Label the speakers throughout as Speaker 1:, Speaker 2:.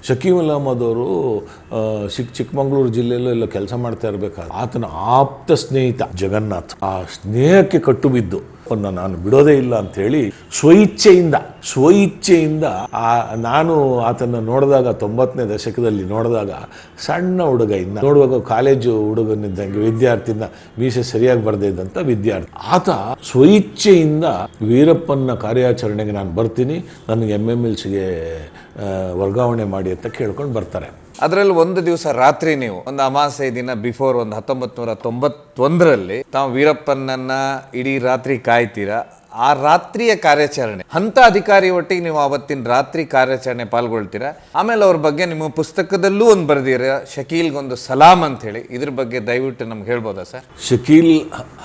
Speaker 1: ಶಕೀಲ್ ಅಹಮದ್ ಅವರು ಚಿಕ್ಕಮಗಳೂರು ಜಿಲ್ಲೆಯಲ್ಲೂ ಎಲ್ಲ ಕೆಲಸ ಮಾಡ್ತಾ ಇರಬೇಕಾದ್ರೆ ಆತನ ಆಪ್ತ ಸ್ನೇಹಿತ ಜಗನ್ನಾಥ್ ಆ ಸ್ನೇಹಕ್ಕೆ ಕಟ್ಟು ಬಿದ್ದು ನಾನು ಬಿಡೋದೇ ಇಲ್ಲ ಅಂಥೇಳಿ ಸ್ವಇಚ್ಛೆಯಿಂದ ನಾನು ಆತನ ನೋಡಿದಾಗ 90ನೇ ದಶಕದಲ್ಲಿ ನೋಡಿದಾಗ ಸಣ್ಣ ಹುಡುಗ ಇನ್ನು ನೋಡುವಾಗ ಕಾಲೇಜು ಹುಡುಗನಿದ್ದಂಗೆ ವಿದ್ಯಾರ್ಥಿನ ಮೀಸೆ ಸರಿಯಾಗಿ ಬರದೇ ಇದ್ದಂಥ ವಿದ್ಯಾರ್ಥಿ ಆತ ಸ್ವಇಚ್ಛೆಯಿಂದ ವೀರಪ್ಪನ ಕಾರ್ಯಾಚರಣೆಗೆ ನಾನು ಬರ್ತೀನಿ, ನನಗೆ MMLCಗೆ ವರ್ಗಾವಣೆ ಮಾಡಿ ಅಂತ ಕೇಳ್ಕೊಂಡು ಬರ್ತಾರೆ.
Speaker 2: ಅದರಲ್ಲಿ ಒಂದು ದಿವಸ ರಾತ್ರಿ ನೀವು ಒಂದು ಅಮಾವಾಸ್ಯೆ ದಿನ ಬಿಫೋರ್ ಒಂದು 1991ರಲ್ಲಿ ತಾವು ವೀರಪ್ಪನನ್ನ ಇಡೀ ರಾತ್ರಿ ಕಾಯ್ತೀರಾ. ಆ ರಾತ್ರಿಯ ಕಾರ್ಯಾಚರಣೆ ಹಂತ ಅಧಿಕಾರಿ ಒಟ್ಟಿಗೆ ನೀವು ಆವತ್ತಿನ ರಾತ್ರಿ ಕಾರ್ಯಾಚರಣೆ ಪಾಲ್ಗೊಳ್ತೀರಾ. ಆಮೇಲೆ ಅವ್ರ ಬಗ್ಗೆ ನಿಮ್ಮ ಪುಸ್ತಕದಲ್ಲೂ ಒಂದು ಬರೆದಿರ ಶಕೀಲ್ಗೊಂದು ಸಲಾಂ ಅಂತ ಹೇಳಿ. ಇದ್ರ ಬಗ್ಗೆ ದಯವಿಟ್ಟು ನಮ್ಗೆ ಹೇಳ್ಬೋದಾ ಸರ್?
Speaker 1: ಶಕೀಲ್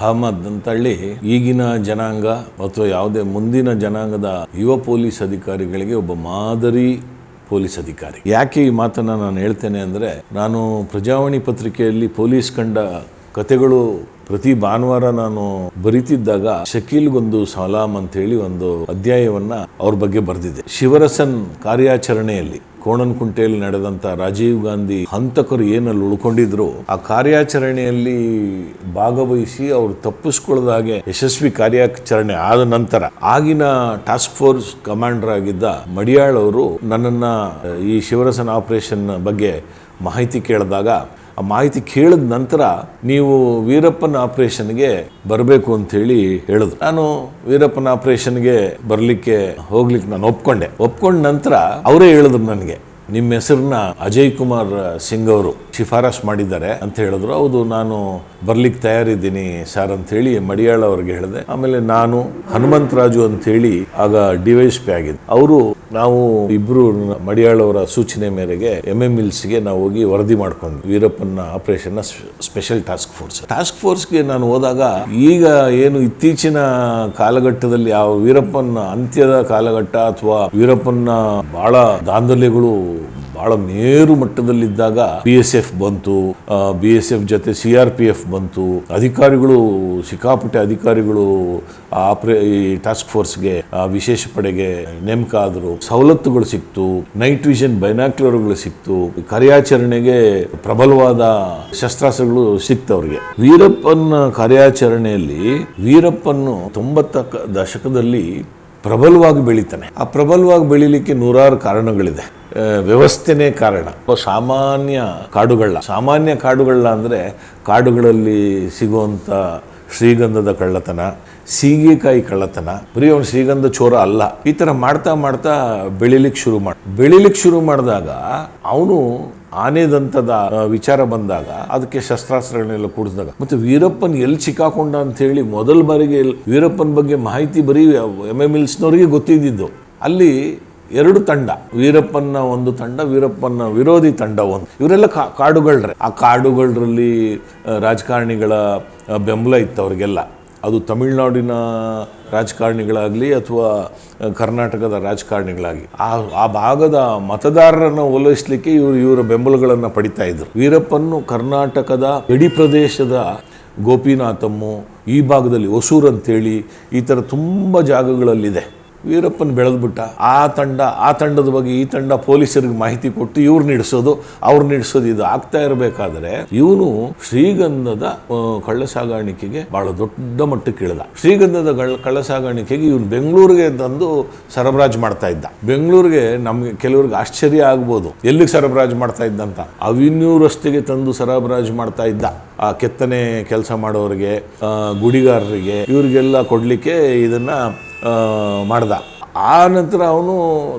Speaker 1: ಅಹಮದ್ ಅಂತೇಳಿ ಈಗಿನ ಜನಾಂಗ ಅಥವಾ ಯಾವುದೇ ಮುಂದಿನ ಜನಾಂಗದ ಯುವ ಪೊಲೀಸ್ ಅಧಿಕಾರಿಗಳಿಗೆ ಒಬ್ಬ ಮಾದರಿ ಪೊಲೀಸ್ ಅಧಿಕಾರಿ. ಯಾಕೆ ಈ ಮಾತನ್ನು ನಾನು ಹೇಳ್ತೇನೆ ಅಂದರೆ, ನಾನು ಪ್ರಜಾವಾಣಿ ಪತ್ರಿಕೆಯಲ್ಲಿ ಪೊಲೀಸ್ ಕಂಡ ಕತೆಗಳು ಪ್ರತಿ ಭಾನುವಾರ ನಾನು ಬರೀತಿದ್ದಾಗ ಶಕೀಲ್ಗೊಂದು ಸಲಾಂ ಅಂತೇಳಿ ಒಂದು ಅಧ್ಯಾಯವನ್ನ ಅವ್ರ ಬಗ್ಗೆ ಬರೆದಿದ್ದೆ. ಶಿವರಸನ್ ಕಾರ್ಯಾಚರಣೆಯಲ್ಲಿ ಕೋಣನಕುಂಟೆಯಲ್ಲಿ ನಡೆದಂಥ ರಾಜೀವ್ ಗಾಂಧಿ ಹಂತಕರು ಏನಲ್ಲಿ ಉಳ್ಕೊಂಡಿದ್ರು ಆ ಕಾರ್ಯಾಚರಣೆಯಲ್ಲಿ ಭಾಗವಹಿಸಿ ಅವರು ತಪ್ಪಿಸ್ಕೊಳ್ಳದಾಗೆ ಯಶಸ್ವಿ ಕಾರ್ಯಾಚರಣೆ ಆದ ನಂತರ ಆಗಿನ ಟಾಸ್ಕ್ ಫೋರ್ಸ್ ಕಮಾಂಡರ್ ಆಗಿದ್ದ ಮಡಿಯಾಳ್ ಅವರು ನನ್ನನ್ನು ಈ ಶಿವರಸನ್ ಆಪರೇಷನ್ ಬಗ್ಗೆ ಮಾಹಿತಿ ಕೇಳಿದಾಗ, ಆ ಮಾಹಿತಿ ಕೇಳಿದ ನಂತರ ನೀವು ವೀರಪ್ಪನ ಆಪರೇಷನ್ಗೆ ಬರಬೇಕು ಅಂಥೇಳಿ ಹೇಳಿದ್ರು. ನಾನು ವೀರಪ್ಪನ ಆಪರೇಷನ್ಗೆ ಹೋಗ್ಲಿಕ್ಕೆ ನಾನು ಒಪ್ಕೊಂಡ ನಂತರ ಅವರೇ ಹೇಳಿದ್ರು ನನಗೆ, ನಿಮ್ಮ ಹೆಸರನ್ನ ಅಜಯ್ ಕುಮಾರ್ ಸಿಂಗ್ ಅವರು ಶಿಫಾರಸ್ ಮಾಡಿದ್ದಾರೆ ಅಂತ ಹೇಳಿದ್ರು. ಹೌದು, ನಾನು ಬರ್ಲಿಕ್ಕೆ ತಯಾರಿದ್ದೀನಿ ಸರ್ ಅಂಥೇಳಿ ಮಡಿಯಾಳ ಅವ್ರಿಗೆ ಹೇಳಿದೆ. ಆಮೇಲೆ ನಾನು ಹನುಮಂತರಾಜು ಅಂಥೇಳಿ ಆಗ DYSP ಆಗಿದ್ದು, ಅವರು ನಾವು ಇಬ್ರು ಮಡಿಯಾಳ ಅವರ ಸೂಚನೆ ಮೇರೆಗೆ MMLCಗೆ ನಾವು ಹೋಗಿ ವರದಿ ಮಾಡ್ಕೊಂಡು ವೀರಪ್ಪನ ಆಪರೇಷನ್ ಸ್ಪೆಷಲ್ ಟಾಸ್ಕ್ ಫೋರ್ಸ್ಗೆ ನಾನು ಹೋದಾಗ, ಈಗ ಏನು ಇತ್ತೀಚಿನ ಕಾಲಘಟ್ಟದಲ್ಲಿ ಆ ವೀರಪ್ಪನ ಅಂತ್ಯದ ಕಾಲಘಟ್ಟ ಅಥವಾ ವೀರಪ್ಪನ ಬಹಳ ದಾಂಧಲೆಗಳು ಬಹಳ ಮೇರು ಮಟ್ಟದಲ್ಲಿದ್ದಾಗ BSF ಬಂತು, BSF ಜೊತೆ CRPF ಬಂತು, ಅಧಿಕಾರಿಗಳು ಸಿಕ್ಕಾಪಟ್ಟೆ ಅಧಿಕಾರಿಗಳು ಈ ಟಾಸ್ಕ್ ಫೋರ್ಸ್ಗೆ ವಿಶೇಷ ಪಡೆಗೆ ನೇಮಕ ಆದರು. ಸವಲತ್ತುಗಳು ಸಿಕ್ತು, ನೈಟ್ ವಿಷನ್ ಬೈನಾಕ್ಯುಲರ್ಗಳು ಸಿಕ್ತು, ಕಾರ್ಯಾಚರಣೆಗೆ ಪ್ರಬಲವಾದ ಶಸ್ತ್ರಾಸ್ತ್ರಗಳು ಸಿಕ್ತವ್ರಿಗೆ. ವೀರಪ್ಪನ ಕಾರ್ಯಾಚರಣೆಯಲ್ಲಿ ವೀರಪ್ಪನ್ನು 90 ದಶಕದಲ್ಲಿ ಪ್ರಬಲವಾಗಿ ಬೆಳೀತಾನೆ. ಆ ಪ್ರಬಲವಾಗಿ ಬೆಳೀಲಿಕ್ಕೆ ನೂರಾರು ಕಾರಣಗಳಿದೆ. ವ್ಯವಸ್ಥೆನೇ ಕಾರಣ. ಸಾಮಾನ್ಯ ಕಾಡುಗಳ ಅಂದರೆ ಕಾಡುಗಳಲ್ಲಿ ಸಿಗುವಂಥ ಶ್ರೀಗಂಧದ ಕಳ್ಳತನ, ಸೀಗೆಕಾಯಿ ಕಳ್ಳತನ, ಬರೀ ಅವನು ಶ್ರೀಗಂಧ ಚೋರ ಅಲ್ಲ, ಈ ಥರ ಮಾಡ್ತಾ ಬೆಳಿಲಿಕ್ಕೆ ಶುರು ಮಾಡಿದಾಗ ಅವನು ಆನೆದಂತದ ವಿಚಾರ ಬಂದಾಗ ಅದಕ್ಕೆ ಶಸ್ತ್ರಾಸ್ತ್ರಗಳನ್ನೆಲ್ಲ ಕೂಡಿಸಿದಾಗ ಮತ್ತೆ ವೀರಪ್ಪನ್ ಎಲ್ಲಿ ಸಿಕ್ಕಾಕೊಂಡ ಅಂತ ಹೇಳಿ ಮೊದಲ ಬಾರಿಗೆ ವೀರಪ್ಪನ ಬಗ್ಗೆ ಮಾಹಿತಿ ಬರೀ MMLCನವರಿಗೆ ಗೊತ್ತಿದ್ದು. ಅಲ್ಲಿ 2 ತಂಡ, ವೀರಪ್ಪನ ಒಂದು ತಂಡ, ವೀರಪ್ಪನ ವಿರೋಧಿ ತಂಡ ಒಂದು. ಇವರೆಲ್ಲ ಕಾಡುಗಳ್ರೆ. ಆ ಕಾಡುಗಳಲ್ಲಿ ರಾಜಕಾರಣಿಗಳ ಬೆಂಬಲ ಇತ್ತು ಅವ್ರಿಗೆಲ್ಲ. ಅದು ತಮಿಳುನಾಡಿನ ರಾಜಕಾರಣಿಗಳಾಗಲಿ ಅಥವಾ ಕರ್ನಾಟಕದ ರಾಜಕಾರಣಿಗಳಾಗಲಿ ಆ ಭಾಗದ ಮತದಾರರನ್ನು ಓಲೈಸಲಿಕ್ಕೆ ಇವರ ಬೆಂಬಲಗಳನ್ನು ಪಡಿತಾ ಇದ್ರು. ವೀರಪ್ಪನ್ನು ಕರ್ನಾಟಕದ ಗಡಿ ಪ್ರದೇಶದ ಗೋಪಿನಾಥಮ್ಮು, ಈ ಭಾಗದಲ್ಲಿ ಹೊಸೂರು ಅಂತೇಳಿ ಈ ಥರ ತುಂಬ ಜಾಗಗಳಲ್ಲಿದೆ. ವೀರಪ್ಪನ ಬೆಳೆದ್ಬಿಟ್ಟ. ಆ ತಂಡದ ಬಗ್ಗೆ ಈ ತಂಡ ಪೊಲೀಸರಿಗೆ ಮಾಹಿತಿ ಕೊಟ್ಟು ಅವ್ರು ನಡೆಸೋದು ಇದು ಆಗ್ತಾ ಇರಬೇಕಾದ್ರೆ ಇವನು ಶ್ರೀಗಂಧದ ಕಳ್ಳ ಸಾಗಾಣಿಕೆಗೆ ಬಹಳ ದೊಡ್ಡ ಮಟ್ಟಕ್ಕೆ ಇಳಿದ. ಶ್ರೀಗಂಧದ ಕಳ್ಳ ಸಾಗಾಣಿಕೆಗೆ ಇವನು ಬೆಂಗಳೂರಿಗೆ ತಂದು ಸರಬರಾಜು ಮಾಡ್ತಾ ಇದ್ದ. ಬೆಂಗಳೂರಿಗೆ ನಮ್ಗೆ ಕೆಲವ್ರಿಗೆ ಆಶ್ಚರ್ಯ ಆಗ್ಬೋದು, ಎಲ್ಲಿಗೆ ಸರಬರಾಜು ಮಾಡ್ತಾ ಇದ್ದಂತ. ಅವೆನ್ಯೂ ರಸ್ತೆಗೆ ತಂದು ಸರಬರಾಜು ಮಾಡ್ತಾ ಇದ್ದ. ಆ ಕೆತ್ತನೆ ಕೆಲಸ ಮಾಡೋರಿಗೆ, ಗುಡಿಗಾರರಿಗೆ, ಇವರಿಗೆಲ್ಲ ಕೊಡ್ಲಿಕ್ಕೆ ಇದನ್ನ ಮಾಡ್ದ. ಆ ನಂತರ ಅವನು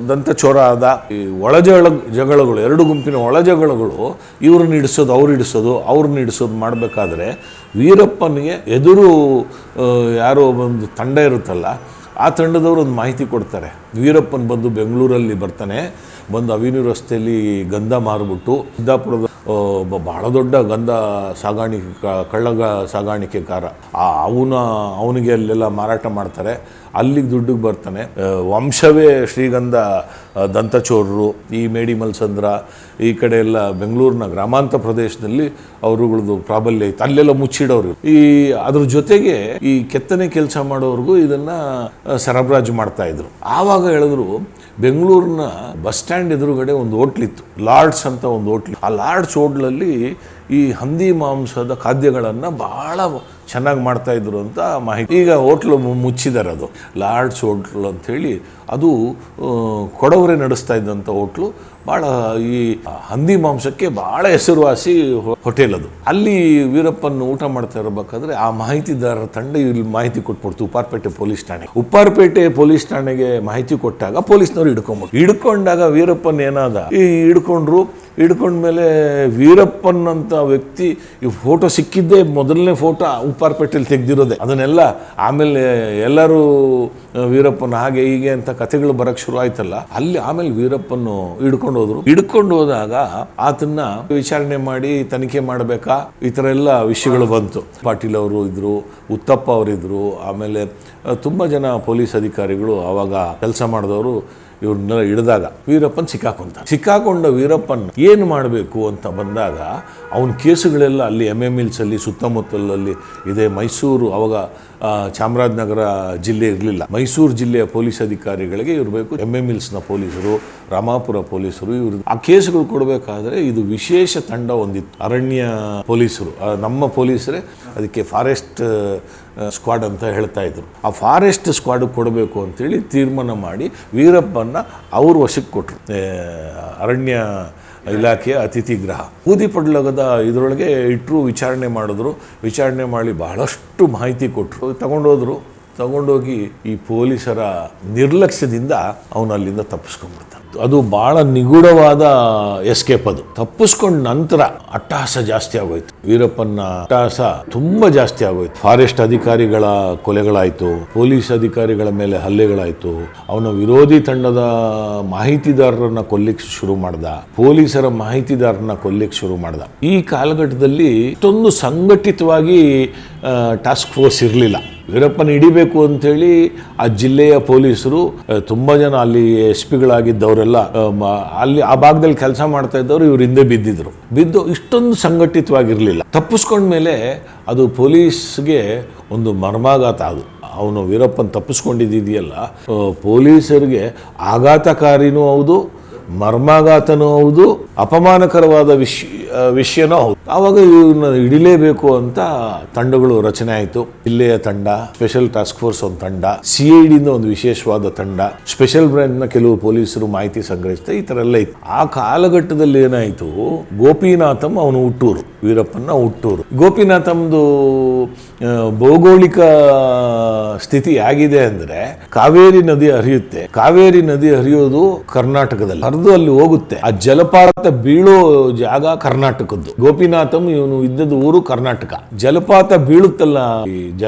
Speaker 1: ದಂತಚೋರ ಆದ. ಈ ಜಗಳಗಳು, 2 ಗುಂಪಿನ ಒಳಜಗಳಗಳು, ಇವ್ರನ್ನ ಹಿಡಿಸೋದು ಮಾಡಬೇಕಾದ್ರೆ ವೀರಪ್ಪನಿಗೆ ಎದುರು ಯಾರೋ ಒಂದು ತಂಡ ಇರುತ್ತಲ್ಲ, ಆ ತಂಡದವರು ಒಂದು ಮಾಹಿತಿ ಕೊಡ್ತಾರೆ. ವೀರಪ್ಪನ್ ಬಂದು ಬೆಂಗಳೂರಲ್ಲಿ ಬರ್ತಾನೆ, ಬಂದು ಅವೆನ್ಯೂ ರಸ್ತೆಯಲ್ಲಿ ಗಂಧ ಮಾರ್ಬಿಟ್ಟು ಸಿದ್ದಾಪುರದ ಬಹಳ ದೊಡ್ಡ ಗಂಧ ಸಾಗಾಣಿಕೆಕಾರ ಅವನಿಗೆ ಅಲ್ಲೆಲ್ಲ ಮಾರಾಟ ಮಾಡ್ತಾರೆ. ಅಲ್ಲಿಗೆ ದುಡ್ಡಿಗೆ ಬರ್ತಾನೆ. ವಂಶವೇ ಶ್ರೀಗಂಧ ದಂತಚೋರರು, ಈ ಮೇಡಿ ಮಲ್ಸಂದ್ರ ಈ ಕಡೆ ಎಲ್ಲ ಬೆಂಗಳೂರಿನ ಗ್ರಾಮಾಂತರ ಪ್ರದೇಶದಲ್ಲಿ ಅವರುಗಳದ್ದು ಪ್ರಾಬಲ್ಯ ಇತ್ತು. ಅಲ್ಲೆಲ್ಲ ಮುಚ್ಚಿಡೋರು. ಅದ್ರ ಜೊತೆಗೆ ಈ ಕೆತ್ತನೆ ಕೆಲಸ ಮಾಡೋರ್ಗೂ ಇದನ್ನ ಸರಬರಾಜು ಮಾಡ್ತಾ ಇದ್ರು. ಆವಾಗ ಹೇಳಿದ್ರು ಬೆಂಗಳೂರಿನ ಬಸ್ ಸ್ಟ್ಯಾಂಡ್ ಎದುರುಗಡೆ ಒಂದು ಹೋಟ್ಲಿತ್ತು, ಲಾರ್ಡ್ಸ್ ಅಂತ ಒಂದು ಹೋಟ್ಲು. ಆ ಲಾರ್ಡ್ಸ್ ಹೋಟ್ಲಲ್ಲಿ ಈ ಹಂದಿ ಮಾಂಸದ ಖಾದ್ಯಗಳನ್ನು ಭಾಳ ಚೆನ್ನಾಗಿ ಮಾಡ್ತಾಯಿದ್ರು ಅಂತ ಮಾಹಿತಿ. ಈಗ ಹೋಟ್ಲು ಮುಚ್ಚಿದ್ದಾರೆ, ಅದು ಲಾರ್ಡ್ಸ್ ಹೋಟ್ಲು ಅಂಥೇಳಿ. ಅದು ಕೊಡವರೇ ನಡೆಸ್ತಾ ಇದ್ದಂಥ ಹೋಟ್ಲು. ಭಾಳ ಈ ಹಂದಿ ಮಾಂಸಕ್ಕೆ ಭಾಳ ಹೆಸರುವಾಸಿ ಹೋಟೆಲ್ ಅದು. ಅಲ್ಲಿ ವೀರಪ್ಪನ್ ಊಟ ಮಾಡ್ತಾ ಇರಬೇಕಾದ್ರೆ ಆ ಮಾಹಿತಿದಾರರ ತಂಡ ಇಲ್ಲಿ ಮಾಹಿತಿ ಕೊಟ್ಬಿಡ್ತು ಉಪ್ಪಾರಪೇಟೆ ಪೊಲೀಸ್ ಠಾಣೆ. ಉಪ್ಪಾರಪೇಟೆ ಪೊಲೀಸ್ ಠಾಣೆಗೆ ಮಾಹಿತಿ ಕೊಟ್ಟಾಗ ಪೊಲೀಸ್ನವ್ರು ಹಿಡ್ಕೊಂಡಾಗ ವೀರಪ್ಪನ್ ಏನಾದ, ಹಿಡ್ಕೊಂಡ್ಮೇಲೆ ವೀರಪ್ಪನ್ ಅಂತ ವ್ಯಕ್ತಿ ಈ ಫೋಟೋ ಸಿಕ್ಕಿದ್ದೇ ಮೊದಲನೇ ಫೋಟೋ ಉಪ್ಪಾರಪೇಟೆಯಲ್ಲಿ ತೆಗೆದಿರೋದೆ. ಅದನ್ನೆಲ್ಲ ಆಮೇಲೆ ಎಲ್ಲರೂ ವೀರಪ್ಪನ್ ಹಾಗೆ ಹೀಗೆ ಅಂತ ಕಥೆಗಳು ಬರಕ್ಕೆ ಶುರು ಆಯ್ತಲ್ಲ, ಅಲ್ಲಿ ಆಮೇಲೆ ವೀರಪ್ಪನ್ನು ಹಿಡ್ಕೊಂಡು ಹೋದಾಗ ಆತನ್ನ ವಿಚಾರಣೆ ಮಾಡಿ ತನಿಖೆ ಮಾಡಬೇಕಾ, ಈ ಥರ ಎಲ್ಲ ವಿಷಯಗಳು ಬಂತು. ಪಾಟೀಲ್ ಅವರು ಇದ್ರು, ಉತ್ತಪ್ಪ ಅವರಿದ್ರು, ಆಮೇಲೆ ತುಂಬ ಜನ ಪೊಲೀಸ್ ಅಧಿಕಾರಿಗಳು ಆವಾಗ ಕೆಲಸ ಮಾಡಿದವರು ಇವ್ರನ್ನೆಲ್ಲ ಹಿಡಿದಾಗ ವೀರಪ್ಪನ್ ಸಿಕ್ಕಾಕೊಂಡ ವೀರಪ್ಪನ್ ಏನು ಮಾಡಬೇಕು ಅಂತ ಬಂದಾಗ ಅವನ ಕೇಸುಗಳೆಲ್ಲ ಅಲ್ಲಿ MMLs ಅಲ್ಲಿ ಸುತ್ತಮುತ್ತಲಲ್ಲಿ ಇದೆ. ಮೈಸೂರು ಅವಾಗ ಚಾಮರಾಜನಗರ ಜಿಲ್ಲೆ ಇರಲಿಲ್ಲ, ಮೈಸೂರು ಜಿಲ್ಲೆಯ ಪೊಲೀಸ್ ಅಧಿಕಾರಿಗಳಿಗೆ ಇರಬೇಕು. MMLsನ ಪೊಲೀಸರು, ರಾಮಾಪುರ ಪೊಲೀಸರು, ಇವರು ಆ ಕೇಸುಗಳು ಕೊಡಬೇಕಾದ್ರೆ ಇದು ವಿಶೇಷ ತಂಡ ಹೊಂದಿತ್ತು. ಅರಣ್ಯ ಪೊಲೀಸರು, ನಮ್ಮ ಪೊಲೀಸರೇ ಅದಕ್ಕೆ ಫಾರೆಸ್ಟ್ ಸ್ಕ್ವಾಡ್ ಅಂತ ಹೇಳ್ತಾ ಇದ್ರು. ಆ ಫಾರೆಸ್ಟ್ ಸ್ಕ್ವಾಡ್ ಕೊಡಬೇಕು ಅಂತೇಳಿ ತೀರ್ಮಾನ ಮಾಡಿ ವೀರಪ್ಪನ್ನ ಅವ್ರ ವಶಕ್ಕೆ ಕೊಟ್ಟರು. ಅರಣ್ಯ ಇಲಾಖೆಯ ಅತಿಥಿ ಗೃಹ ಬೂದಿ ಪಡ್ಲಗದ ಇದರೊಳಗೆ ಇಟ್ಟರು. ವಿಚಾರಣೆ ಮಾಡಿ ಬಹಳಷ್ಟು ಮಾಹಿತಿ ಕೊಟ್ಟರು. ತಗೊಂಡೋಗಿ ಈ ಪೊಲೀಸರ ನಿರ್ಲಕ್ಷ್ಯದಿಂದ ಅವನು ಅಲ್ಲಿಂದ ತಪ್ಪಿಸ್ಕೊಂಡ್ಬಿಡ್ತಾನೆ. ಅದು ಭಾಳ ನಿಗೂಢವಾದ ಎಸ್ಕೇಪ್. ಅದು ತಪ್ಪಿಸ್ಕೊಂಡ ನಂತರ ಅಟ್ಟಹಾಸ ಜಾಸ್ತಿ ಆಗೋಯ್ತು. ವೀರಪ್ಪನ ಅಟ್ಟಹಾಸ ತುಂಬ ಜಾಸ್ತಿ ಆಗೋಯ್ತು. ಫಾರೆಸ್ಟ್ ಅಧಿಕಾರಿಗಳ ಕೊಲೆಗಳಾಯಿತು, ಪೊಲೀಸ್ ಅಧಿಕಾರಿಗಳ ಮೇಲೆ ಹಲ್ಲೆಗಳಾಯಿತು. ಅವನ ವಿರೋಧಿ ತಂಡದ ಮಾಹಿತಿದಾರರನ್ನ ಕೊಲ್ಲಿಕ್ಕೆ ಶುರು ಮಾಡ್ದ, ಪೊಲೀಸರ ಮಾಹಿತಿದಾರರನ್ನ ಕೊಲ್ಲಿಕ್ಕೆ ಶುರು ಮಾಡ್ದ. ಈ ಕಾಲಘಟ್ಟದಲ್ಲಿ ಇಷ್ಟೊಂದು ಸಂಘಟಿತವಾಗಿ ಟಾಸ್ಕ್ ಫೋರ್ಸ್ ಇರಲಿಲ್ಲ. ವೀರಪ್ಪನ ಹಿಡಿಬೇಕು ಅಂಥೇಳಿ ಆ ಜಿಲ್ಲೆಯ ಪೊಲೀಸರು ತುಂಬ ಜನ ಅಲ್ಲಿ SP-ಗಳಾಗಿದ್ದವರೆಲ್ಲ ಅಲ್ಲಿ ಆ ಭಾಗದಲ್ಲಿ ಕೆಲಸ ಮಾಡ್ತಾ ಇದ್ದವರು ಇವ್ರ ಹಿಂದೆ ಬಿದ್ದು ಇಷ್ಟೊಂದು ಸಂಘಟಿತವಾಗಿರಲಿಲ್ಲ. ತಪ್ಪಿಸ್ಕೊಂಡ್ಮೇಲೆ ಅದು ಪೊಲೀಸ್ಗೆ ಒಂದು ಮರ್ಮಾಘಾತ. ಅವನು ವೀರಪ್ಪನ್ ತಪ್ಪಿಸ್ಕೊಂಡಿದ್ದಿದೆಯಲ್ಲ, ಪೊಲೀಸರಿಗೆ ಆಘಾತಕಾರಿನೂ ಹೌದು, ಮರ್ಮಾಘಾತನೂ ಹೌದು, ಅಪಮಾನಕರವಾದ ವಿಷಯನೂ ಹೌದು. ಆವಾಗ ಇವ್ರನ್ನ ಹಿಡಿಲೇಬೇಕು ಅಂತ ತಂಡಗಳು ರಚನೆ ಆಯಿತು. ಜಿಲ್ಲೆಯ ತಂಡ, ಸ್ಪೆಷಲ್ ಟಾಸ್ಕ್ ಫೋರ್ಸ್ ಒಂದು ತಂಡ, CIDಯಿಂದ ಒಂದು ವಿಶೇಷವಾದ ತಂಡ, ಸ್ಪೆಷಲ್ ಬ್ರಾಂಚ್ನ ಕೆಲವು ಪೊಲೀಸರು ಮಾಹಿತಿ ಸಂಗ್ರಹಿಸ್ತಾರೆ. ಈ ಥರ ಎಲ್ಲ ಇತ್ತು. ಆ ಕಾಲಘಟ್ಟದಲ್ಲಿ ಏನಾಯಿತು, ಗೋಪಿನಾಥಂ ಅವನು ಹುಟ್ಟೂರು, ವೀರಪ್ಪನ ಹುಟ್ಟೂರು. ಗೋಪಿನಾಥಮ್ದು ಭೌಗೋಳಿಕ ಸ್ಥಿತಿ ಆಗಿದೆ ಅಂದರೆ ಕಾವೇರಿ ನದಿ ಹರಿಯುತ್ತೆ. ಕಾವೇರಿ ನದಿ ಹರಿಯೋದು ಕರ್ನಾಟಕದಲ್ಲಿ ಹರಿದು ಅಲ್ಲಿ ಹೋಗುತ್ತೆ. ಆ ಜಲಪಾತ ಬೀಳೋ ಜಾಗ ಕರ್ನಾಟಕದ್ದು. ಗೋಪಿನಾಥಂ ಇವನು ಇದ್ದದ್ದು ಊರು ಕರ್ನಾಟಕ. ಜಲಪಾತ ಬೀಳುತ್ತಲ್ಲ, ಈ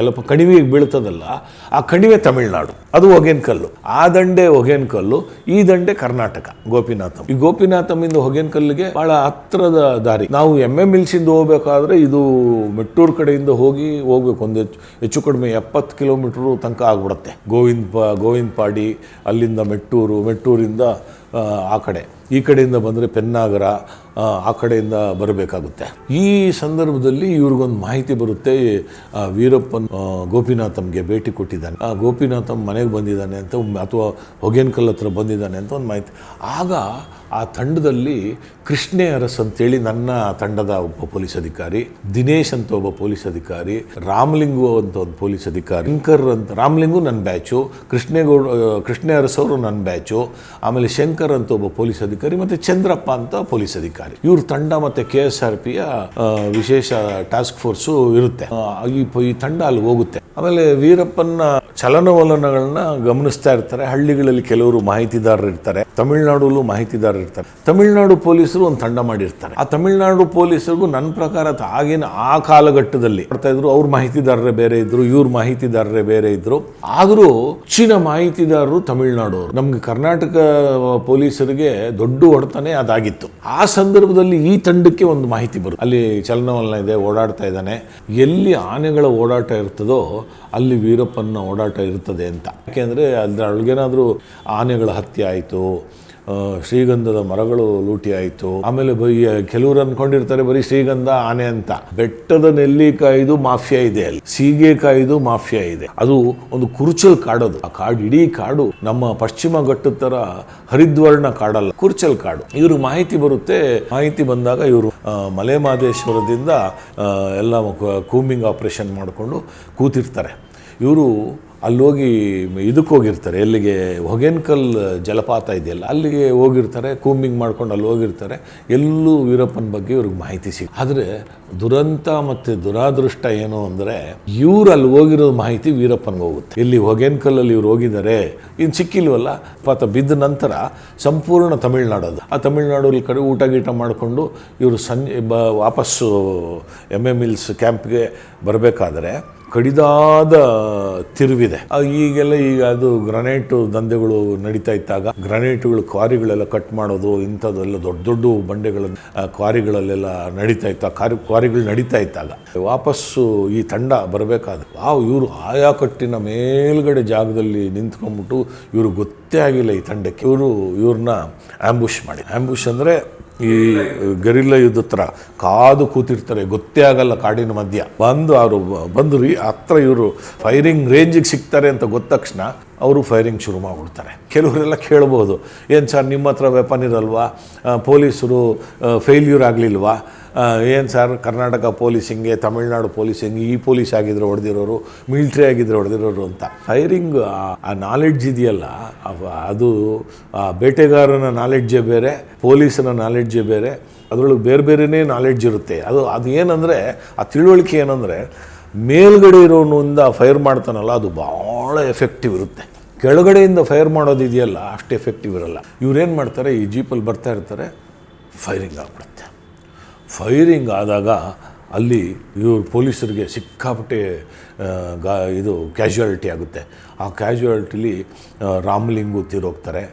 Speaker 1: ಕಣಿವೆಗೆ ಬೀಳ್ತದಲ್ಲ, ಆ ಕಣಿವೆ ತಮಿಳುನಾಡು, ಅದು ಹೊಗೇನಕಲ್ಲು. ಆ ದಂಡೆ ಹೊಗೇನಕಲ್ಲು, ಈ ದಂಡೆ ಕರ್ನಾಟಕ. ಗೋಪಿನಾಥಂ, ಈ ಗೋಪಿನಾಥಂ ಇಂದ ಹೊಗೇನಕಲ್ಲಿಗೆ ಬಹಳ ಹತ್ತಿರದ ದಾರಿ. ನಾವು MMLs ಇಂದ ಹೋಗ್ಬೇಕಾದ್ರೆ ಇದು ಮೆಟ್ಟೂರು ಕಡೆಯಿಂದ ಹೋಗ್ಬೇಕು, ಒಂದು ಹೆಚ್ಚು ಕಡಿಮೆ 70 ಕಿಲೋಮೀಟರ್ ತನಕ ಆಗ್ಬಿಡುತ್ತೆ. ಗೋವಿಂದಪಾಡಿ, ಅಲ್ಲಿಂದ ಮೆಟ್ಟೂರಿಂದ ಈ ಕಡೆಯಿಂದ ಬಂದರೆ ಪೆನ್ನಾಗರ, ಆ ಕಡೆಯಿಂದ ಬರಬೇಕಾಗುತ್ತೆ. ಈ ಸಂದರ್ಭದಲ್ಲಿ ಇವ್ರಿಗೊಂದು ಮಾಹಿತಿ ಬರುತ್ತೆ, ವೀರಪ್ಪನ್ ಗೋಪಿನಾಥಂಗೆ ಭೇಟಿ ಕೊಟ್ಟಿದ್ದಾನೆ, ಗೋಪಿನಾಥಂ ಮನೆಗೆ ಬಂದಿದ್ದಾನೆ ಅಂತ, ಅಥವಾ ಹೊಗೇನಕಲ್ ಹತ್ರ ಬಂದಿದ್ದಾನೆ ಅಂತ ಒಂದು ಮಾಹಿತಿ. ಆಗ ಆ ತಂಡದಲ್ಲಿ ಕೃಷ್ಣೆ ಅರಸ್ ಅಂತೇಳಿ ನನ್ನ ತಂಡದ ಒಬ್ಬ ಪೊಲೀಸ್ ಅಧಿಕಾರಿ, ದಿನೇಶ್ ಅಂತ ಒಬ್ಬ ಪೊಲೀಸ್ ಅಧಿಕಾರಿ, ರಾಮಲಿಂಗು ಅಂತ ಒಂದು ಪೊಲೀಸ್ ಅಧಿಕಾರಿ, ಶಂಕರ್ ಅಂತ, ರಾಮಲಿಂಗು ನನ್ನ ಬ್ಯಾಚು, ಕೃಷ್ಣೆ ಅರಸ್ ಅವರು ನನ್ನ ಬ್ಯಾಚು, ಆಮೇಲೆ ಶಂಕರ್ ಅಂತ ಒಬ್ಬ ಪೊಲೀಸ್ ಅಧಿಕಾರಿ, ಮತ್ತು ಚಂದ್ರಪ್ಪ ಅಂತ ಪೊಲೀಸ್ ಅಧಿಕಾರಿ. ಇವ್ರ ತಂಡ ಮತ್ತು KSRPಯ ವಿಶೇಷ ಟಾಸ್ಕ್ ಫೋರ್ಸು ಇರುತ್ತೆ. ಈ ತಂಡ ಅಲ್ಲಿ ಹೋಗುತ್ತೆ. ಆಮೇಲೆ ವೀರಪ್ಪನ ಚಲನವಲನಗಳನ್ನ ಗಮನಿಸ್ತಾ ಇರ್ತಾರೆ. ಹಳ್ಳಿಗಳಲ್ಲಿ ಕೆಲವರು ಮಾಹಿತಿದಾರರು ಇರ್ತಾರೆ, ತಮಿಳುನಾಡಲ್ಲೂ ಮಾಹಿತಿದಾರರು ಇರ್ತಾರೆ. ತಮಿಳುನಾಡು ಪೊಲೀಸರು ಒಂದು ತಂಡ ಮಾಡಿರ್ತಾರೆ. ಆ ತಮಿಳುನಾಡು ಪೊಲೀಸರಿಗೂ ನನ್ನ ಪ್ರಕಾರ ಆಗಿನ ಆ ಕಾಲಘಟ್ಟದಲ್ಲಿ ಮಾಡ್ತಾ ಇದ್ರು. ಅವ್ರ ಮಾಹಿತಿದಾರರೇ ಬೇರೆ ಇದ್ರು, ಇವ್ರ ಮಾಹಿತಿದಾರರೇ ಬೇರೆ ಇದ್ರು. ಆದರೂ ಹೆಚ್ಚಿನ ಮಾಹಿತಿದಾರರು ತಮಿಳುನಾಡವರು. ನಮ್ಗೆ ಕರ್ನಾಟಕ ಪೊಲೀಸರಿಗೆ ದೊಡ್ಡ ಹೊಡೆತನೇ ಅದಾಗಿತ್ತು. ಆ ಸಂದರ್ಭದಲ್ಲಿ ಈ ತಂಡಕ್ಕೆ ಒಂದು ಮಾಹಿತಿ ಬರುತ್ತೆ, ಅಲ್ಲಿ ಚಲನವಲನ ಇದೆ, ಓಡಾಡ್ತಾ ಇದ್ದಾನೆ, ಎಲ್ಲಿ ಆನೆಗಳ ಓಡಾಟ ಇರ್ತದೋ ಅಲ್ಲಿ ವೀರಪ್ಪನ ಓಡಾಟ ಇರ್ತದೆ ಅಂತ. ಯಾಕೆಂದರೆ ಅದರೊಳಗೇನಾದರೂ ಆನೆಗಳ ಹತ್ಯೆ ಆಯಿತು, ಶ್ರೀಗಂಧದ ಮರಗಳು ಲೂಟಿ ಆಯಿತು. ಆಮೇಲೆ ಕೆಲವರು ಅಂದ್ಕೊಂಡಿರ್ತಾರೆ ಬರೀ ಶ್ರೀಗಂಧ ಆನೆ ಅಂತ. ಬೆಟ್ಟದ ನೆಲ್ಲಿಕಾಯ್ದು ಮಾಫಿಯಾ ಇದೆ, ಅಲ್ಲಿ ಸೀಗೆಕಾಯ್ದು ಮಾಫಿಯಾ ಇದೆ. ಅದು ಒಂದು ಕುರುಚಲ್ ಕಾಡೋದು. ಆ ಕಾಡು, ಇಡೀ ಕಾಡು ನಮ್ಮ ಪಶ್ಚಿಮ ಘಟ್ಟದ ಥರ ಹರಿದ್ವರ್ಣ ಕಾಡಲ್ಲ, ಕುರ್ಚಲ್ ಕಾಡು. ಇವರು ಮಾಹಿತಿ ಬರುತ್ತೆ. ಮಾಹಿತಿ ಬಂದಾಗ ಇವರು ಮಲೆ ಮಹದೇಶ್ವರದಿಂದ ಎಲ್ಲ ಕೂಂಬಿಂಗ್ ಆಪರೇಷನ್ ಮಾಡಿಕೊಂಡು ಕೂತಿರ್ತಾರೆ. ಇವರು ಅಲ್ಲೋಗಿ ಇದಕ್ಕೆ ಹೋಗಿರ್ತಾರೆ, ಎಲ್ಲಿಗೆ ಹೊಗೇನಕಲ್ ಜಲಪಾತ ಇದೆಯಲ್ಲ ಅಲ್ಲಿಗೆ ಹೋಗಿರ್ತಾರೆ, ಕೂಂಬಿಂಗ್ ಮಾಡ್ಕೊಂಡು ಅಲ್ಲಿ ಹೋಗಿರ್ತಾರೆ. ಎಲ್ಲೂ ವೀರಪ್ಪನ ಬಗ್ಗೆ ಇವ್ರಿಗೆ ಮಾಹಿತಿ ಆದರೆ ದುರಂತ ಮತ್ತು ದುರಾದೃಷ್ಟ ಏನು ಅಂದರೆ ಇವ್ರು ಅಲ್ಲಿ ಹೋಗಿರೋ ಮಾಹಿತಿ ವೀರಪ್ಪನಿಗೆ ಹೋಗುತ್ತೆ. ಇಲ್ಲಿ ಹೊಗೇನಕಲ್ಲಲ್ಲಿ ಇವ್ರು ಹೋಗಿದ್ದಾರೆ, ಇನ್ನು ಸಿಕ್ಕಿಲ್ವಲ್ಲ ಪಾತ ಬಿದ್ದ ನಂತರ ಸಂಪೂರ್ಣ ತಮಿಳ್ನಾಡೋದು. ಆ ತಮಿಳ್ನಾಡಲ್ಲಿ ಕಡೆ ಊಟ ಗೀಟ ಮಾಡಿಕೊಂಡು ಇವರು ವಾಪಸ್ಸು ಎಮ್ ಎ ಮಿಲ್ಸ್ ಕ್ಯಾಂಪ್ಗೆ ಬರಬೇಕಾದ್ರೆ ಕಡಿದಾದ ತಿರುವಿದೆ. ಈಗ ಅದು ಗ್ರನೇಟು ದಂಧೆಗಳು ನಡೀತಾ ಇದ್ದಾಗ ಗ್ರನೇಟುಗಳು ಕ್ವಾರಿಗಳೆಲ್ಲ ಕಟ್ ಮಾಡೋದು ಇಂಥದ್ದೆಲ್ಲ ದೊಡ್ಡ ದೊಡ್ಡ ಬಂಡೆಗಳ ಕ್ವಾರಿಗಳಲ್ಲೆಲ್ಲ ನಡೀತಾ ಇತ್ತು. ಕ್ವಾರಿಗಳು ನಡೀತಾ ಇದ್ದಾಗ ವಾಪಸ್ಸು ಈ ತಂಡ ಬರಬೇಕಾದ್ರೆ ಇವರು ಆಯಾಕಟ್ಟಿನ ಮೇಲ್ಗಡೆ ಜಾಗದಲ್ಲಿ ನಿಂತ್ಕೊಂಡ್ಬಿಟ್ಟು ಇವರು ಗೊತ್ತೇ ಆಗಿಲ್ಲ ಈ ತಂಡಕ್ಕೆ. ಇವ್ರನ್ನ ಆಂಬುಷ್ ಮಾಡಿ, ಆಂಬುಷ್ ಅಂದರೆ ಈ ಗೆರಿಲ್ಲ ಯುದ್ಧ ಥರ ಕಾದು ಕೂತಿರ್ತಾರೆ, ಗೊತ್ತೇ ಆಗಲ್ಲ ಕಾಡಿನ ಮಧ್ಯ. ಬಂದು ಹತ್ರ ಇವರು ಫೈರಿಂಗ್ ರೇಂಜಿಗೆ ಸಿಗ್ತಾರೆ ಅಂತ ಗೊತ್ತ ತಕ್ಷಣ ಅವರು ಫೈರಿಂಗ್ ಶುರು ಮಾಡಿಬಿಡ್ತಾರೆ. ಕೆಲವರೆಲ್ಲ ಕೇಳ್ಬೋದು, ಏನು ಸರ್ ನಿಮ್ಮ ಹತ್ರ ವೆಪನ್ ಇರಲ್ವಾ, ಪೊಲೀಸರು ಫೇಲ್ಯೂರ್ ಆಗಲಿಲ್ವಾ, ಏನು ಸರ್ ಕರ್ನಾಟಕ ಪೊಲೀಸ್ ಹಿಂಗೆ, ತಮಿಳ್ನಾಡು ಪೊಲೀಸ್ ಹಿಂಗೆ, ಈ ಪೊಲೀಸ್ ಆಗಿದ್ರೆ ಹೊಡೆದಿರೋರು, ಮಿಲಿಟ್ರಿ ಆಗಿದ್ರೆ ಹೊಡೆದಿರೋರು ಅಂತ. ಫೈರಿಂಗ್ ಆ ನಾಲೆಡ್ಜ್ ಇದೆಯಲ್ಲ, ಅದು ಆ ಬೇಟೆಗಾರನ ನಾಲೆಡ್ಜೇ ಬೇರೆ, ಪೊಲೀಸನ ನಾಲೆಡ್ಜೇ ಬೇರೆ. ಅದರೊಳಗೆ ಬೇರೆ ಬೇರೆಯೇ ನಾಲೆಡ್ಜ್ ಇರುತ್ತೆ. ಅದು ಏನಂದರೆ ಆ ತಿಳುವಳಿಕೆ ಏನಂದರೆ ಮೇಲ್ಗಡೆ ಇರೋನಿಂದ ಫೈರ್ ಮಾಡ್ತಾನಲ್ಲ ಅದು ಭಾಳ ಎಫೆಕ್ಟಿವ್ ಇರುತ್ತೆ. ಕೆಳಗಡೆಯಿಂದ ಫೈರ್ ಮಾಡೋದಿದೆಯಲ್ಲ ಅಷ್ಟು ಎಫೆಕ್ಟಿವ್ ಇರಲ್ಲ. ಇವ್ರೇನು ಮಾಡ್ತಾರೆ, ಈ ಜೀಪಲ್ಲಿ ಬರ್ತಾ ಇರ್ತಾರೆ, ಫೈರಿಂಗ್ ಆಗ್ಬಿಡುತ್ತೆ. ಫೈರಿಂಗ್ ಆದಾಗ ಅಲ್ಲಿ ಇವರು ಪೊಲೀಸರಿಗೆ ಸಿಕ್ಕಾಪಟ್ಟೆ ಇದು ಕ್ಯಾಶುಯಾಲಿಟಿ ಆಗುತ್ತೆ. ಆ ಕ್ಯಾಶುಯಾಲಿಟಿಲಿ ರಾಮಲಿಂಗು ತೀರೋಗ್ತಾರೆ,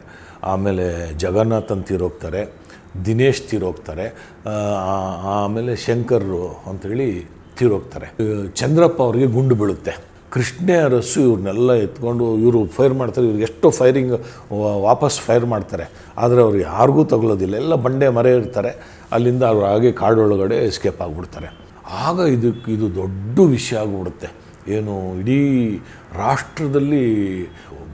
Speaker 1: ಆಮೇಲೆ ಜಗನ್ನಾಥನ್ ತೀರೋಗ್ತಾರೆ, ದಿನೇಶ್ ತೀರೋಗ್ತಾರೆ, ಆಮೇಲೆ ಶಂಕರ್ ಅಂಥೇಳಿ ತೀರೋಗ್ತಾರೆ. ಚಂದ್ರಪ್ಪ ಅವರಿಗೆ ಗುಂಡು ಬೀಳುತ್ತೆ. ಕೃಷ್ಣ ಅರಸು ಇವ್ರನ್ನೆಲ್ಲ ಎತ್ಕೊಂಡು ಇವರು ಫೈರ್ ಮಾಡ್ತಾರೆ. ಇವ್ರಿಗೆ ಎಷ್ಟೋ ಫೈರಿಂಗ್ ವಾಪಸ್ ಫೈರ್ ಮಾಡ್ತಾರೆ, ಆದರೆ ಅವ್ರು ಯಾರಿಗೂ ತಗೊಳ್ಳೋದಿಲ್ಲ. ಎಲ್ಲ ಬಂಡೆ ಮರೆ ಇರ್ತಾರೆ, ಅಲ್ಲಿಂದ ಅವ್ರು ಹಾಗೆ ಕಾಡೊಳಗಡೆ ಎಸ್ಕೇಪ್ ಆಗಿಬಿಡ್ತಾರೆ. ಆಗ ಇದು ದೊಡ್ಡ ವಿಷಯ ಆಗಿಬಿಡುತ್ತೆ. ಏನು ಇಡೀ ರಾಷ್ಟ್ರದಲ್ಲಿ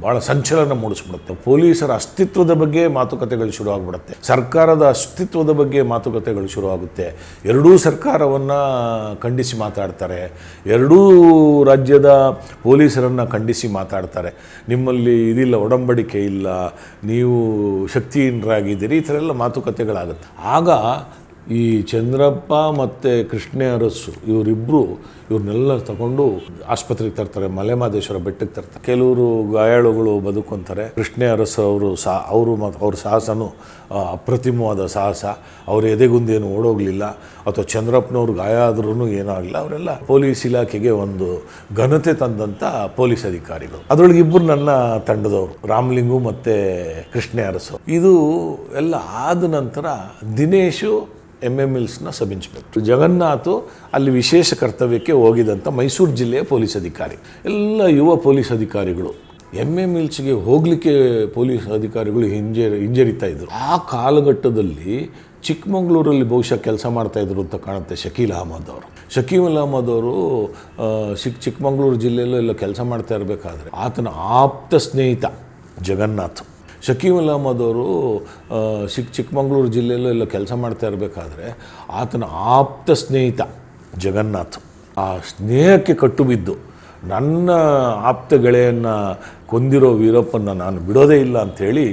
Speaker 1: ಭಾಳ ಸಂಚಲನ ಮೂಡಿಸ್ಬಿಡುತ್ತೆ. ಪೊಲೀಸರ ಅಸ್ತಿತ್ವದ ಬಗ್ಗೆ ಮಾತುಕತೆಗಳು ಶುರು ಆಗಿಬಿಡುತ್ತೆ, ಸರ್ಕಾರದ ಅಸ್ತಿತ್ವದ ಬಗ್ಗೆ ಮಾತುಕತೆಗಳು ಶುರುವಾಗುತ್ತೆ. ಎರಡೂ ಸರ್ಕಾರವನ್ನು ಖಂಡಿಸಿ ಮಾತಾಡ್ತಾರೆ, ಎರಡೂ ರಾಜ್ಯದ ಪೊಲೀಸರನ್ನು ಖಂಡಿಸಿ ಮಾತಾಡ್ತಾರೆ. ನಿಮ್ಮಲ್ಲಿ ಇದಿಲ್ಲ, ಒಡಂಬಡಿಕೆ ಇಲ್ಲ, ನೀವು ಶಕ್ತಿಹೀನರಾಗಿದ್ದೀರಿ, ಈ ಥರ ಎಲ್ಲ ಮಾತುಕತೆಗಳಾಗುತ್ತೆ. ಆಗ ಈ ಚಂದ್ರಪ್ಪ ಮತ್ತು ಕೃಷ್ಣ ಅರಸು ಇವ್ರನ್ನೆಲ್ಲ ತಗೊಂಡು ಆಸ್ಪತ್ರೆಗೆ ತರ್ತಾರೆ, ಮಲೆ ಮಹದೇಶ್ವರ ಬೆಟ್ಟಕ್ಕೆ ತರ್ತಾರೆ. ಕೆಲವರು ಗಾಯಾಳುಗಳು ಬದುಕೊಂತಾರೆ. ಕೃಷ್ಣ ಅರಸು ಅವ್ರ ಸಾಹಸನೂ ಅಪ್ರತಿಮವಾದ ಸಾಹಸ. ಅವ್ರ ಎದೆಗುಂದೇನು ಓಡೋಗಲಿಲ್ಲ, ಅಥವಾ ಚಂದ್ರಪ್ಪನವ್ರು ಗಾಯ ಆದ್ರೂ ಏನೂ ಆಗಲಿಲ್ಲ. ಅವರೆಲ್ಲ ಪೊಲೀಸ್ ಇಲಾಖೆಗೆ ಒಂದು ಘನತೆ ತಂದಂಥ ಪೊಲೀಸ್ ಅಧಿಕಾರಿಗಳು. ಅದರೊಳಗೆ ಇಬ್ಬರು ನನ್ನ ತಂಡದವರು, ರಾಮಲಿಂಗು ಮತ್ತು ಕೃಷ್ಣ ಅರಸು. ಇದು ಎಲ್ಲ ಆದ ನಂತರ ದಿನೇಶು ಎಮ್ ಎ ಮಿಲ್ಸ್ನ ಸಬ್ ಇನ್ಸ್ಪೆಕ್ಟರ್, ಜಗನ್ನಾಥು ಅಲ್ಲಿ ವಿಶೇಷ ಕರ್ತವ್ಯಕ್ಕೆ ಹೋಗಿದಂಥ ಮೈಸೂರು ಜಿಲ್ಲೆಯ ಪೊಲೀಸ್ ಅಧಿಕಾರಿ. ಎಲ್ಲ ಯುವ ಪೊಲೀಸ್ ಅಧಿಕಾರಿಗಳು ಎಮ್ ಎ ಮಿಲ್ಸ್ಗೆ ಹೋಗಲಿಕ್ಕೆ ಪೊಲೀಸ್ ಅಧಿಕಾರಿಗಳು ಹಿಂಜರಿತಾ ಇದ್ದರು. ಆ ಕಾಲಘಟ್ಟದಲ್ಲಿ ಚಿಕ್ಕಮಗಳೂರಲ್ಲಿ ಬಹುಶಃ ಕೆಲಸ ಮಾಡ್ತಾಯಿದ್ರು ಅಂತ ಕಾಣುತ್ತೆ ಶಕೀಲ್ ಅಹಮದ್ ಅವರು. ಚಿಕ್ಕಮಗಳೂರು ಜಿಲ್ಲೆಯಲ್ಲೂ ಎಲ್ಲ ಕೆಲಸ ಮಾಡ್ತಾ ಇರಬೇಕಾದ್ರೆ ಆತನ ಆಪ್ತ ಸ್ನೇಹಿತ ಜಗನ್ನಾಥ್. ಶಕೀಲ್ ಅಹಮದ್ ಅವರು ಚಿಕ್ಕಮಗಳೂರು ಜಿಲ್ಲೆಯಲ್ಲೂ ಎಲ್ಲ ಕೆಲಸ ಮಾಡ್ತಾ ಇರಬೇಕಾದ್ರೆ ಆತನ ಆಪ್ತ ಸ್ನೇಹಿತ ಜಗನ್ನಾಥ್ ಆ ಸ್ನೇಹಕ್ಕೆ ಕಟ್ಟು ಬಿದ್ದು ನನ್ನ ಆಪ್ತ ಗೆಳೆಯನ್ನು ಕೊಂದಿರೋ ವೀರಪ್ಪನ ನಾನು ಬಿಡೋದೇ ಇಲ್ಲ ಅಂಥೇಳಿ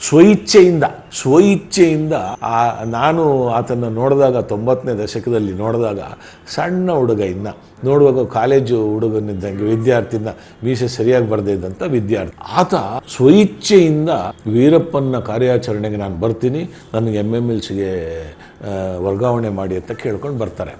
Speaker 1: ಸ್ವಇಚ್ಛೆಯಿಂದ ನಾನು ಆತನ್ನು ನೋಡಿದಾಗ 90ನೇ ದಶಕದಲ್ಲಿ ನೋಡಿದಾಗ ಸಣ್ಣ ಹುಡುಗ, ಇನ್ನು ನೋಡುವಾಗ ಕಾಲೇಜು ಹುಡುಗನಿದ್ದಂಗೆ, ವಿದ್ಯಾರ್ಥಿನ ಮೀಸೆ ಸರಿಯಾಗಿ ಬರದೇ ಇದ್ದಂಥ ವಿದ್ಯಾರ್ಥಿ. ಆತ ಸ್ವಇಚ್ಛೆಯಿಂದ ವೀರಪ್ಪನ ಕಾರ್ಯಾಚರಣೆಗೆ ನಾನು ಬರ್ತೀನಿ, ನನಗೆ ಎಮ್ ಎ ಮಿಲ್ಸ್ಗೆ ವರ್ಗಾವಣೆ ಮಾಡಿ ಅಂತ ಕೇಳ್ಕೊಂಡು ಬರ್ತಾರೆ.